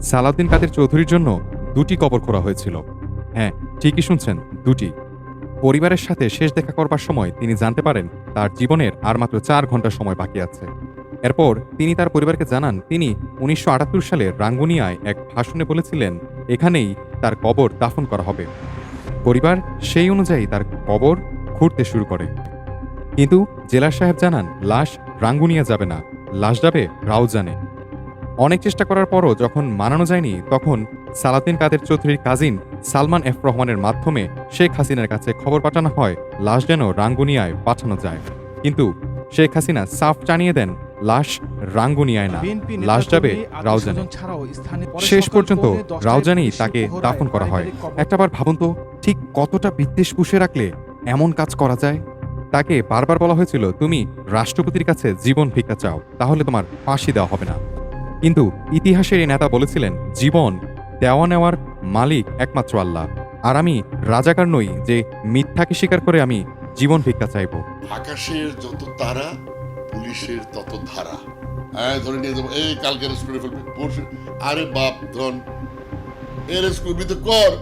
সালাউদ্দিন কাদের চৌধুরীর জন্য ২টি কবর খোঁড়া হয়েছিল। হ্যাঁ, ঠিকই শুনছেন, ২টি। পরিবারের সাথে শেষ দেখা করবার সময় তিনি জানতে পারেন তার জীবনের আর মাত্র ৪ ঘন্টা সময় বাকি আছে। এরপর তিনি তার পরিবারকে জানান তিনি ১৯৭৮ সালে রাঙ্গুনিয়ায় এক ভাষণে বলেছিলেন এখানেই তার কবর দাফন করা হবে। পরিবার সেই অনুযায়ী তার কবর খুঁড়তে শুরু করে। কিন্তু জেলার সাহেব জানান লাশ রাঙ্গুনিয়া যাবে না, লাশ যাবে রাউজানে। অনেক চেষ্টা করার পরও যখন মানানো যায়নি তখন সালাউদ্দিন কাদের চৌধুরীর কাজিন সালমান এফ রহমানের মাধ্যমে শেখ হাসিনার কাছে খবর পাঠানো হয় লাশ যেন রাঙ্গুনিয়ায় পাঠানো যায়। কিন্তু শেখ হাসিনা সাফ জানিয়ে দেন লাশ রাঙ্গুনিয়ায় না, লাশ যাবে রাউজানে। শেষ পর্যন্ত রাউজানেই তাকে দাফন করা হয়। একটাবার ভাবুন তো, ঠিক কতটা বিদ্বেষ পুষে রাখলে এমন কাজ করা যায়। তাকে বারবার বলা হয়েছিল তুমি রাষ্ট্রপতির কাছে জীবন ভিক্ষা চাও, তাহলে তোমার ফাঁসি দেওয়া হবে না। কিন্তু ইতিহাসের এই নেতা বলেছিলেন জীবন দেওয়া নেওয়ার মালিক একমাত্র আল্লাহ, আর আমি রাজাকার নই যে মিথ্যাকে স্বীকার করে আমি জীবন ভিক্ষা চাইব। আকাশের যত তারা, পুলিশের তত ধারা। হ্যাঁ, ধরে নিয়ে যাবো, এই কালকে অ্যারেস্ট করে ফেলবে, পরশু। আরে বাপ ধন, অ্যারেস্ট করবি তো কর।